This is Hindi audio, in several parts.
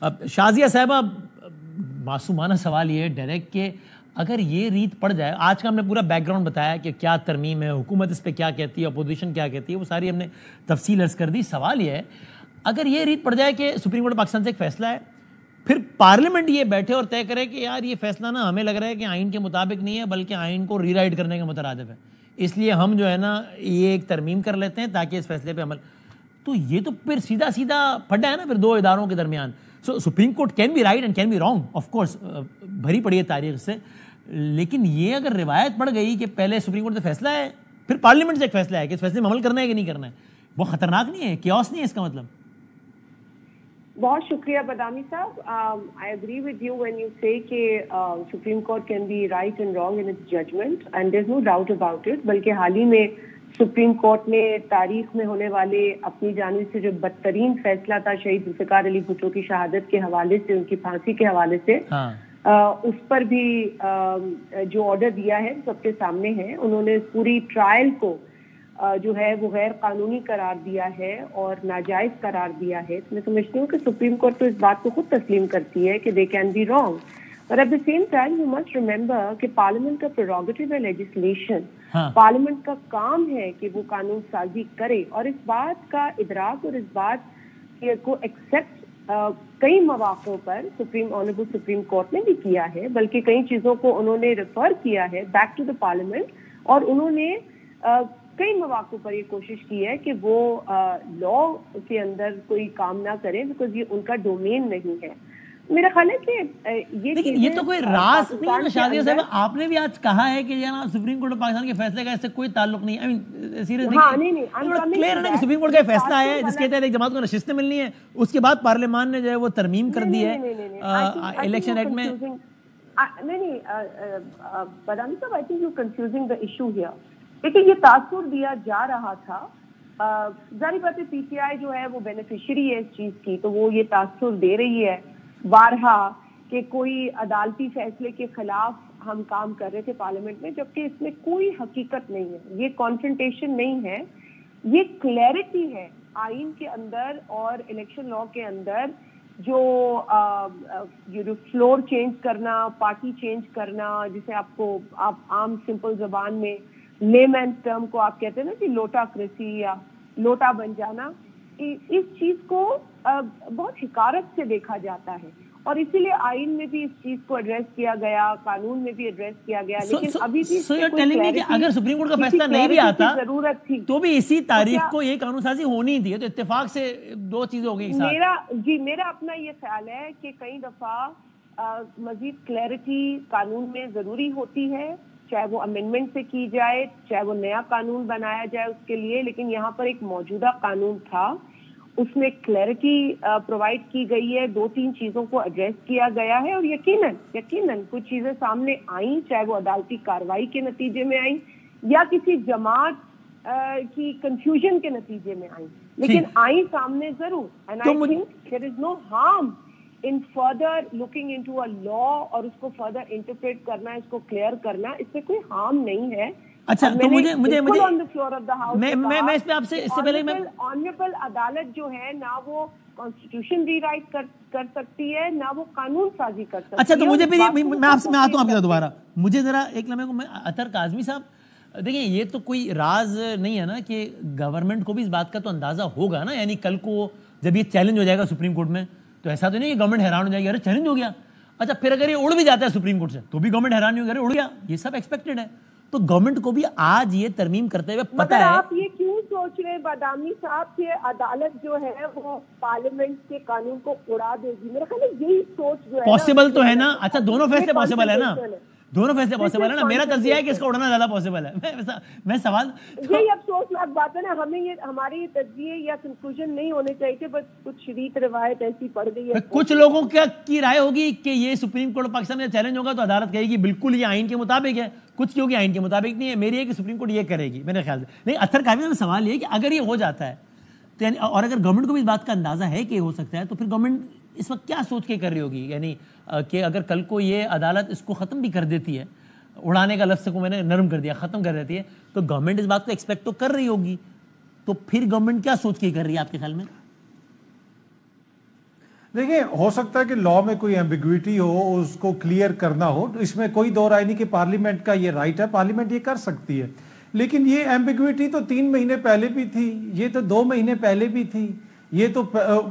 अब शाजिया साहबा, मासूमाना सवाल ये है डायरेक्ट के अगर ये रीत पड़ जाए, आज का हमने पूरा बैकग्राउंड बताया कि क्या तरमीम है, हुकूमत इस पर क्या कहती है, अपोजिशन क्या कहती है, वो सारी हमने तफसील अर्ज कर दी। सवाल ये है अगर ये रीत पड़ जाए कि सुप्रीम कोर्ट पाकिस्तान से एक फैसला है, फिर पार्लियामेंट ये बैठे और तय करे कि यार ये फैसला ना हमें लग रहा है कि आइन के मुताबिक नहीं है बल्कि आइन को रीराइट करने का मुतरादिफ है, इसलिए हम जो है ना ये एक तरमीम कर लेते हैं ताकि इस फैसले पे अमल, तो ये तो फिर सीधा सीधा फटा है ना फिर दो इदारों के दरमियान। So Supreme Court can be right and can be wrong, of course भरी पड़ी है तारीख से, लेकिन ये अगर रिवायत पड़ गई कि पहले सुप्रीम कोर्ट से फैसला है फिर पार्लियामेंट से एक फैसला है कि इस फैसले में अमल करना है कि नहीं करना है, वो खतरनाक नहीं है, क्योस नहीं है इसका मतलब? बहुत शुक्रिया बदामी साहब। I agree with you when you say कि Supreme Court can be right and wrong in its judgement and there is no doubt about it. बल्कि हाल ही में सुप्रीम कोर्ट ने तारीख में होने वाले अपनी जानिब से जो बदतरीन फैसला था शहीद जुल्फिकार अली भुट्टो की शहादत के हवाले से, उनकी फांसी के हवाले से, उस पर भी जो ऑर्डर दिया है सबके सामने है। उन्होंने पूरी ट्रायल को जो है वो गैर कानूनी करार दिया है और नाजायज करार दिया है। तो मैं समझती हूँ कि सुप्रीम कोर्ट तो इस बात को खुद तस्लीम करती है कि they can be wrong, but at the same time you must remember कि पार्लियामेंट का प्रेरोगेटिव है लेजिस्लेशन। पार्लियामेंट का काम है कि वो कानून साजी करे और इस बात का इदराक और इस बात को एक्सेप्ट कई मौक़ों पर ऑनरेबल सुप्रीम कोर्ट ने भी किया है, बल्कि कई चीजों को उन्होंने रेफर किया है बैक टू द पार्लियामेंट और उन्होंने कई मौक़ों पर ये कोशिश की है कि वो लॉ के अंदर कोई काम ना करें बिकॉज ये उनका डोमेन नहीं है। मेरा ख्याल है कि ये तो कोई राज नहीं है ना शाजिया साहब, आपने भी आज कहा है कि यार सुप्रीम कोर्ट ऑफ पाकिस्तान के फैसले का इससे कोई ताल्लुक नहीं है। आई मीन सीरियसली क्लियर है ना कि सुप्रीम कोर्ट का फैसला है जिसके तहत एक जमात को नशिस्तें मिलनी है, उसके बाद पार्लियामान ने जो है वो तरमीम कर दी है इलेक्शन एक्ट में। नहीं बदामी साहब, I think you confusing the issue here. देखिए ये तासुर दिया जा रहा था, जारी बात है पीटीआई जो है वो बेनिफिशियरी है इस चीज की, तो वो ये तासुर दे रही है बारहा कि कोई अदालती फैसले के खिलाफ हम काम कर रहे थे पार्लियामेंट में, जबकि इसमें कोई हकीकत नहीं है, ये कॉन्फ्रंटेशन नहीं है, ये क्लैरिटी है आइन के अंदर और इलेक्शन लॉ के अंदर। जो फ्लोर चेंज करना, पार्टी चेंज करना, जिसे आप आम सिंपल जबान में लेमैन टर्म को आप कहते हैं ना कि लोटाक्रेसी या लोटा बन जाना, इस चीज को बहुत हिकारत से देखा जाता है और इसीलिए आइन में भी इस चीज को एड्रेस किया गया, कानून में भी एड्रेस किया गया। लेकिन अभी भी अगर सुप्रीम कोर्ट का फैसला नहीं भी आता जरूरत थी तो भी इसी तारीख को ये कानून साजी होनी थी, तो इत्तेफाक से दो चीजें हो गई। मेरा अपना ये ख्याल है कि कई दफा मजीद क्लैरिटी कानून में जरूरी होती है, चाहे वो अमेंडमेंट से की जाए, चाहे वो नया कानून बनाया जाए उसके लिए। लेकिन यहाँ पर एक मौजूदा कानून था, उसमें क्लैरिटी प्रोवाइड की गई है, 2-3 चीजों को एड्रेस किया गया है और यकीनन कुछ चीजें सामने आई, चाहे वो अदालती कार्रवाई के नतीजे में आई या किसी जमात की कंफ्यूजन के नतीजे में आई, लेकिन आई सामने जरूर। And I think there is no harm in further looking into a law और उसको फर्दर इंटरप्रेट करना, इसको क्लियर करना, इससे कोई हार्म नहीं है। अच्छा, तो मुझे on the floor of the house मैं इस पे आपसे इससे पहले ऑनरेबल अदालत जो है ना वो कॉन्स्टिट्यूशन रीराइट कर सकती है ना वो कानून साजी कर सकती है। अच्छा, तो मुझे भी मैं आता हूँ आपके साथ दोबारा, मुझे जरा एक लम्हे को मैं अतर काज़मी साहब, देखिए ये तो कोई राज नहीं है ना कि गवर्नमेंट को भी इस बात का तो अंदाजा होगा ना, यानी कल को जब ये चैलेंज हो जाएगा सुप्रीम कोर्ट में तो ऐसा तो नहीं कि गवर्नमेंट हैरान हो जाएगी अरे चैलेंज हो गया। अच्छा, फिर अगर ये उड़ भी जाता है सुप्रीम कोर्ट से तो भी गवर्नमेंट हैरान नहीं होगी अरे उड़ गया, ये सब एक्सपेक्टेड है। तो गवर्नमेंट को भी आज ये तरमीम करते हुए पता है। आप ये क्यों सोच रहे बादामी साहब कि अदालत जो है वो पार्लियामेंट के कानून को उड़ा देगी? मेरा ख्याल है यही सोच जो है पॉसिबल तो है ना। अच्छा, दोनों फैसले पॉसिबल है ना, दोनों फैसले पॉसिबल है ना। मेरा तजिया है कि इसका उड़ना ज्यादा पॉसिबल है। मैं सवाल यही अफसोसनाक बात है ना, हमारे ये तजिए या कंक्लूजन नहीं होने चाहिए थे, बस कुछ रीत रिवायत ऐसी पड़ गई है। कुछ लोगों की राय होगी कि ये सुप्रीम कोर्ट ऑफ पाकिस्तान में चैलेंज होगा तो अदालत कहेगी बिल्कुल ये आइन के मुताबिक है, कुछ क्योंकि आइन के मुताबिक नहीं है। मेरी है कि सुप्रीम कोर्ट ये करेगी मेरे ख्याल से। नहीं, अत्तर काफी में सवाल ये है कि अगर ये हो जाता है तो यानी, और अगर गवर्नमेंट को भी इस बात का अंदाजा है कि हो सकता है, तो फिर गवर्नमेंट इस वक्त क्या सोच के कर रही होगी? यानी कि अगर कल को ये अदालत इसको ख़त्म भी कर देती है, उड़ाने का लफ्ज़ को मैंने नरम कर दिया, ख़त्म कर देती है, तो गवर्नमेंट इस बात को एक्सपेक्ट तो कर रही होगी, तो फिर गवर्नमेंट क्या सोच के कर रही है आपके ख्याल में? देखिए, हो सकता है कि लॉ में कोई एम्बिग्विटी हो, उसको क्लियर करना हो, तो इसमें कोई दो राय नहीं कि पार्लियामेंट का ये राइट है, पार्लियामेंट ये कर सकती है। लेकिन ये एम्बिग्विटी तो 3 महीने पहले भी थी, ये तो 2 महीने पहले भी थी, ये तो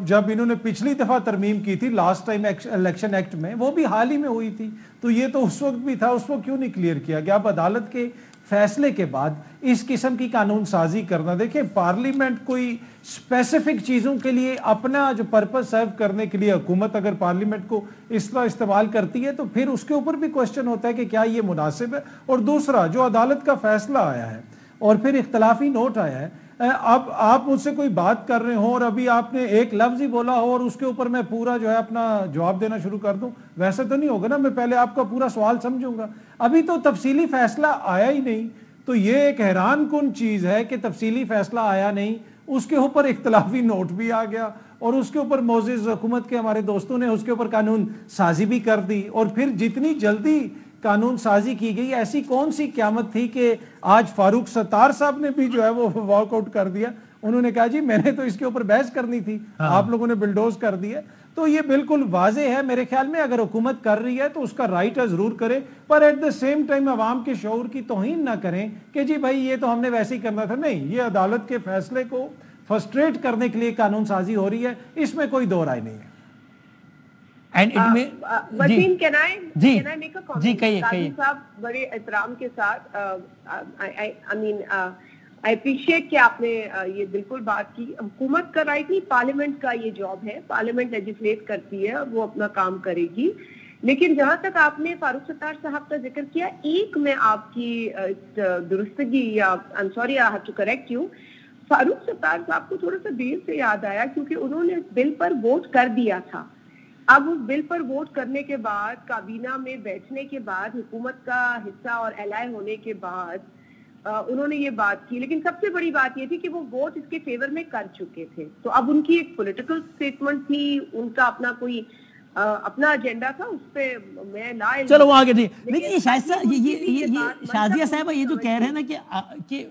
जब इन्होंने पिछली दफा तरमीम की थी लास्ट टाइम इलेक्शन एक्ट में, वो भी हाल ही में हुई थी, तो ये तो उस वक्त भी था, उस वक्त क्यों नहीं क्लियर किया गया? अब अदालत के फैसले के बाद इस किस्म की कानून साजी करना, देखिए पार्लियामेंट कोई स्पेसिफिक चीज़ों के लिए अपना जो पर्पस सर्व करने के लिए, हुकूमत अगर पार्लियामेंट को इस तरह इस्तेमाल करती है तो फिर उसके ऊपर भी क्वेश्चन होता है कि क्या ये मुनासिब है। और दूसरा, जो अदालत का फैसला आया है और फिर इख्तलाफी नोट आया है, अब आप मुझसे कोई बात कर रहे हो और अभी आपने एक लफ्ज ही बोला हो और उसके ऊपर मैं पूरा जो है अपना जवाब देना शुरू कर दूं, वैसे तो नहीं होगा ना। मैं पहले आपका पूरा सवाल समझूंगा, अभी तो तफसीली फैसला आया ही नहीं। तो ये एक हैरान कुन चीज है कि तफसीली फैसला आया नहीं, उसके ऊपर इख्तलाफी नोट भी आ गया और उसके ऊपर मोअज़्ज़िज़ हुकूमत के हमारे दोस्तों ने उसके ऊपर कानून साजी भी कर दी। और फिर जितनी जल्दी कानून साजी की गई, ऐसी कौन सी क़यामत थी कि आज फारूक सत्तार साहब ने भी जो है वो वॉकआउट कर दिया। उन्होंने कहा जी मैंने तो इसके ऊपर बहस करनी थी, आप लोगों ने बिल्डोज कर दिया। तो ये बिल्कुल वाजे है मेरे ख्याल में, अगर हुकूमत कर रही है तो उसका राइट है, जरूर करे, पर एट द सेम टाइम अवाम के शऊर की तौहीन ना करें कि जी भाई ये तो हमने वैसे ही करना था। नहीं, ये अदालत के फैसले को फ्रस्ट्रेट करने के लिए कानून साजी हो रही है, इसमें कोई दो राय नहीं है। And it may, Wasim, can I make a comment? जी कहिए साहब, बड़े एहतराम के साथ I mean I appreciate कि आपने ये बिल्कुल बात की। हुकूमत का राइट नहीं, पार्लियामेंट का ये जॉब है, पार्लियामेंट लेजिस्लेट करती है, वो अपना काम करेगी। लेकिन जहां तक आपने फारूक सत्तार साहब का जिक्र किया, एक मैं आपकी दुरुस्तगी या I am sorry I have to correct you, Farooq Sattar साहब को थोड़ा सा देर से याद आया क्योंकि उन्होंने बिल पर वोट कर दिया था। अब उस बिल पर वोट करने के बाद, काबीना में बैठने के बाद, हुकूमत का हिस्सा और एलाय होने के बाद उन्होंने ये बात की। लेकिन सबसे बड़ी बात ये थी कि वो वोट इसके फेवर में कर चुके थे, तो अब उनकी एक पॉलिटिकल स्टेटमेंट थी, उनका अपना कोई अपना एजेंडा था, उस पे मैं ला। चलो वो आगे थी। लेकिन ये शायद ये शाजिया साहब ये जो कह रहे हैं ना कि